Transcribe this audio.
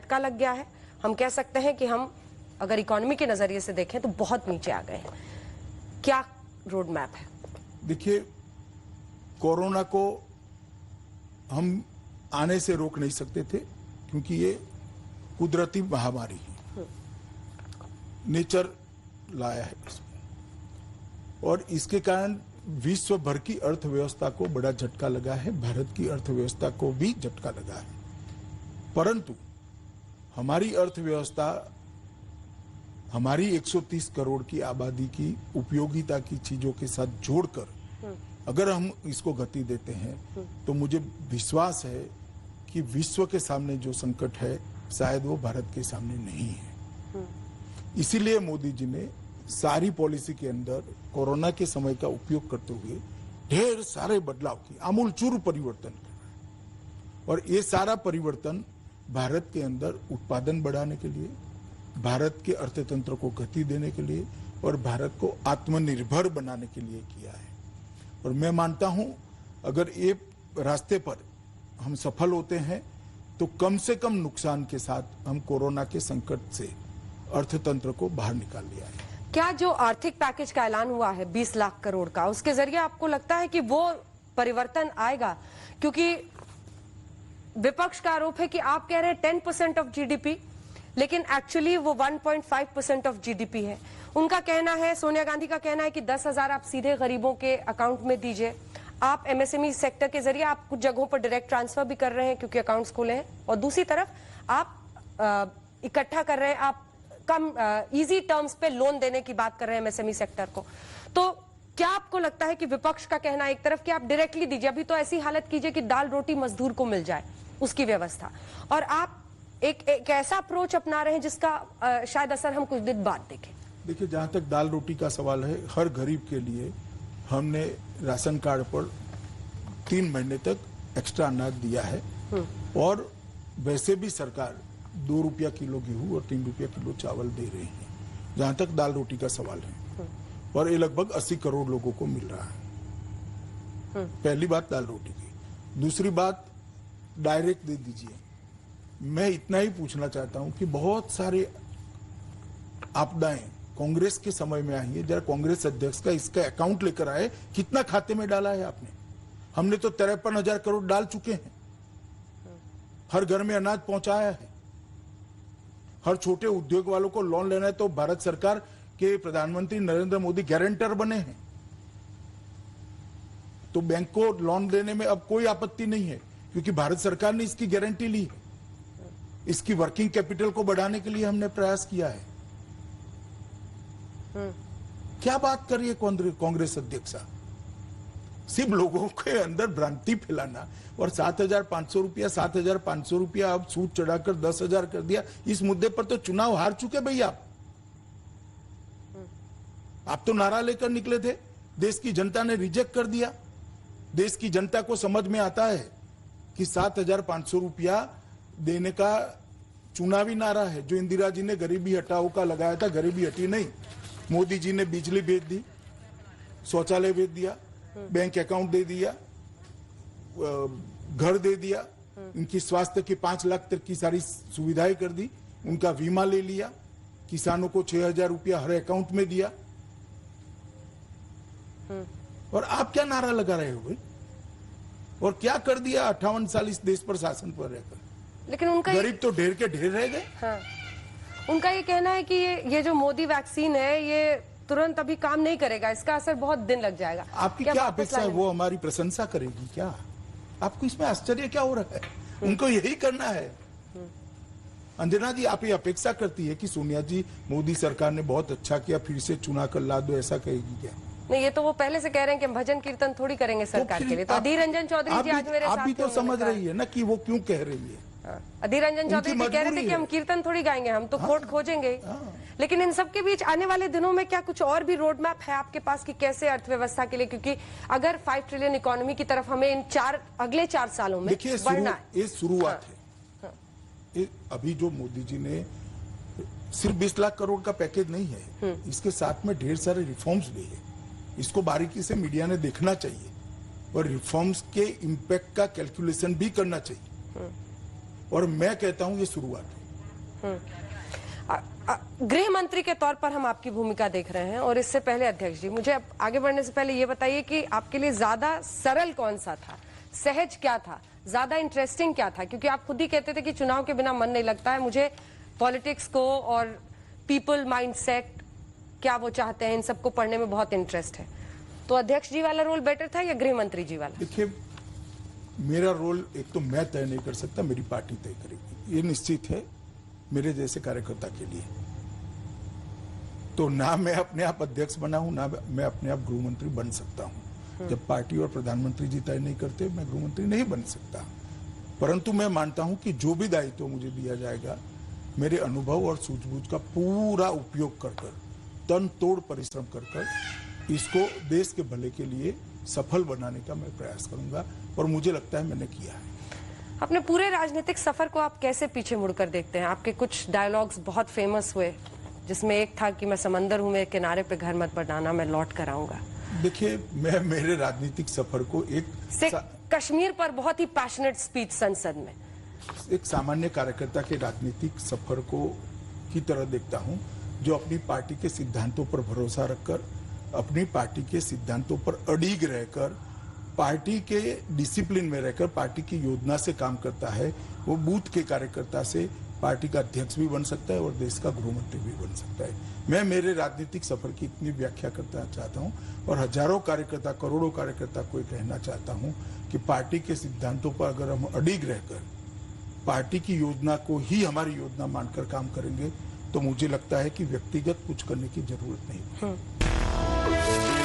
झटका लग गया है। हम कह सकते हैं कि हम अगर इकोनॉमी के नजरिए से देखें तो बहुत नीचे आ गए हैं। क्या रोड मैप है? देखिए, कोरोना को हम आने से रोक नहीं सकते थे क्योंकि ये कुदरती महामारी है, नेचर लाया है इसमें, और इसके कारण विश्व भर की अर्थव्यवस्था को बड़ा झटका लगा है, भारत की अर्थव्यवस्था को भी झटका लगा है। परंतु हमारी अर्थव्यवस्था हमारी 130 करोड़ की आबादी की उपयोगिता की चीजों के साथ जोड़कर अगर हम इसको गति देते हैं तो मुझे विश्वास है कि विश्व के सामने जो संकट है शायद वो भारत के सामने नहीं है। इसीलिए मोदी जी ने सारी पॉलिसी के अंदर कोरोना के समय का उपयोग करते हुए ढेर सारे बदलाव किए, आमूलचूर परिवर्तन किया। और ये सारा परिवर्तन भारत के अंदर उत्पादन बढ़ाने के लिए, भारत के अर्थतंत्र को गति देने के लिए और भारत को आत्मनिर्भर बनाने के लिए किया है। और मैं मानता हूं अगर ये रास्ते पर हम सफल होते हैं तो कम से कम नुकसान के साथ हम कोरोना के संकट से अर्थतंत्र को बाहर निकाल लिया है। क्या जो आर्थिक पैकेज का ऐलान हुआ है 20 लाख करोड़ का, उसके जरिए आपको लगता है कि वो परिवर्तन आएगा? क्योंकि विपक्ष का आरोप है कि आप कह रहे हैं 10% ऑफ जीडीपी, लेकिन एक्चुअली वो 1.5% ऑफ जीडीपी है। उनका कहना है, सोनिया गांधी का कहना है कि 10,000 आप सीधे गरीबों के अकाउंट में दीजिए। आप एमएसएमई सेक्टर के जरिए आप कुछ जगहों पर डायरेक्ट ट्रांसफर भी कर रहे हैं क्योंकि अकाउंट्स खुले हैं, और दूसरी तरफ आप इकट्ठा कर रहे हैं, आप कम इजी टर्म्स पे लोन देने की बात कर रहे हैं एमएसएमई सेक्टर को। तो क्या आपको लगता है कि विपक्ष का कहना एक तरफ कि आप डायरेक्टली दीजिए, अभी तो ऐसी हालत कीजिए कि दाल रोटी मजदूर को मिल जाए, उसकी व्यवस्था, और आप एक ऐसा अप्रोच अपना रहे हैं जिसका शायद असर हम कुछ दिन बाद देखें? देखिए, जहां तक दाल रोटी का सवाल है, हर गरीब के लिए हमने राशन कार्ड पर 3 महीने तक एक्स्ट्रा अनाज दिया है, और वैसे भी सरकार 2 रुपया किलो गेहूं और 3 रुपया किलो चावल दे रही है, जहां तक दाल रोटी का सवाल है। और ये लगभग 80 करोड़ लोगों को मिल रहा है। पहली बात दाल रोटी की। दूसरी बात, डायरेक्ट दे दीजिए। मैं इतना ही पूछना चाहता हूं कि बहुत सारे आपदाएं कांग्रेस के समय में आई है, जरा कांग्रेस अध्यक्ष का इसका अकाउंट लेकर आए, कितना खाते में डाला है आपने? हमने तो 53,000 करोड़ डाल चुके हैं, हर घर में अनाज पहुंचाया है, हर छोटे उद्योग वालों को लोन लेना है तो भारत सरकार के प्रधानमंत्री नरेंद्र मोदी गारंटर बने हैं, तो बैंक को लोन देने में अब कोई आपत्ति नहीं है क्योंकि भारत सरकार ने इसकी गारंटी ली है। इसकी वर्किंग कैपिटल को बढ़ाने के लिए हमने प्रयास किया है। क्या बात कर रही है कांग्रेस अध्यक्षा? सिर्फ लोगों के अंदर भ्रांति फैलाना, और 7,500 रुपया 7,500 रुपया अब सूद चढ़ाकर 10,000 कर दिया। इस मुद्दे पर तो चुनाव हार चुके भैया। आप तो नारा लेकर निकले थे, देश की जनता ने रिजेक्ट कर दिया। देश की जनता को समझ में आता है कि 7,500 रुपया देने का चुनावी नारा है। जो इंदिरा जी ने गरीबी हटाओ का लगाया था, गरीबी हटी नहीं। मोदी जी ने बिजली भेज दी, शौचालय भेज दिया, बैंक अकाउंट दे दिया, घर दे दिया, इनकी स्वास्थ्य की 5 लाख तक की सारी सुविधाएं कर दी, उनका बीमा ले लिया, किसानों को 6,000 रुपया हर अकाउंट में दिया। और आप क्या नारा लगा रहे हो भाई? और क्या कर दिया 58 साल इस देश पर शासन पर रहकर? लेकिन उनका गरीब तो ढेर के ढेर रह गए। हाँ। उनका ये कहना है कि ये जो मोदी वैक्सीन है ये तुरंत अभी काम नहीं करेगा, इसका असर बहुत दिन लग जाएगा। आपकी क्या अपेक्षा है? वो हमारी प्रशंसा करेगी क्या? आपको इसमें आश्चर्य क्या हो रहा है? उनको यही करना है। अंजना जी, आप ये अपेक्षा करती है कि सोनिया जी मोदी सरकार ने बहुत अच्छा किया, फिर से चुना कर ला दो, ऐसा कहेगी क्या? नहीं, ये तो वो पहले से कह रहे हैं कि हम भजन कीर्तन थोड़ी करेंगे सरकार के लिए। तो अधीर रंजन चौधरी जी आज मेरे साथ, आप भी तो समझ रही है ना कि वो क्यों कह रही है। अधीर रंजन चौधरी जी कह रहे थे कि हम कीर्तन थोड़ी गाएंगे, हम तो कोर्ट खोजेंगे। लेकिन इन सब के बीच आने वाले दिनों में क्या कुछ और भी रोड मैप है आपके पास कि कैसे अर्थव्यवस्था के लिए, क्योंकि अगर 5 ट्रिलियन इकोनॉमी की तरफ हमें इन अगले 4 सालों में बढ़ना है? ये शुरुआत है। अभी जो मोदी जी ने सिर्फ 20 लाख करोड़ का पैकेज नहीं है, इसके साथ में ढेर सारे रिफॉर्म्स भी है। इसको बारीकी से मीडिया ने देखना चाहिए और रिफॉर्म्स के इम्पैक्ट का कैलकुलेशन भी करना चाहिए। और मैं कहता हूं ये शुरुआत है। गृह मंत्री के तौर पर हम आपकी भूमिका देख रहे हैं, और इससे पहले अध्यक्ष जी, मुझे अब आगे बढ़ने से पहले ये बताइए कि आपके लिए ज्यादा सरल कौन सा था, सहज क्या था, ज्यादा इंटरेस्टिंग क्या था? क्योंकि आप खुद ही कहते थे कि चुनाव के बिना मन नहीं लगता है, मुझे पॉलिटिक्स को और पीपल माइंडसेट, क्या वो चाहते हैं, इन सबको पढ़ने में बहुत इंटरेस्ट है। तो अध्यक्ष जी वाला रोल बेटर था या गृह मंत्री जी वाला? देखिए, मेरा रोल एक तो मैं तय नहीं कर सकता, मेरी पार्टी तय करेगी, ये निश्चित है मेरे जैसे कार्यकर्ता के लिए। तो ना मैं अपने आप अध्यक्ष बना हूं, ना मैं अपने आप गृह मंत्री बन सकता हूं। जब पार्टी और प्रधानमंत्री जी तय नहीं करते, मैं गृह मंत्री नहीं बन सकता। परंतु मैं मानता हूं कि जो भी दायित्व मुझे दिया जाएगा, मेरे अनुभव और सूझबूझ का पूरा उपयोग कर तन तोड़ परिश्रम कर इसको देश के भले के लिए सफल बनाने का मैं प्रयास करूंगा, और मुझे लगता है मैंने किया है। अपने पूरे राजनीतिक सफर को आप कैसे पीछे मुड़कर देखते हैं? आपके कुछ डायलॉग्स बहुत फेमस हुए, जिसमें एक था कि मैं समंदर हूं, मेरे किनारे पे घर मत बनाना, मैं लौट कर आऊंगा। देखिए, मैं मेरे राजनीतिक सफर को कश्मीर पर बहुत ही पैशनेट स्पीच संसद में, एक सामान्य कार्यकर्ता के राजनीतिक सफर को की तरह देखता हूं, जो अपनी पार्टी के सिद्धांतों पर भरोसा रखकर, अपनी पार्टी के सिद्धांतों पर अड़िग रहकर, पार्टी के डिसिप्लिन में रहकर पार्टी की योजना से काम करता है। वो बूथ के कार्यकर्ता से पार्टी का अध्यक्ष भी बन सकता है और देश का गृह मंत्री भी बन सकता है। मैं मेरे राजनीतिक सफर की इतनी व्याख्या करना चाहता हूं, और हजारों कार्यकर्ता, करोड़ों कार्यकर्ता को कहना चाहता हूं कि पार्टी के सिद्धांतों पर अगर हम अड़िग रहकर पार्टी की योजना को ही हमारी योजना मानकर काम करेंगे, तो मुझे लगता है कि व्यक्तिगत कुछ करने की जरूरत नहीं है।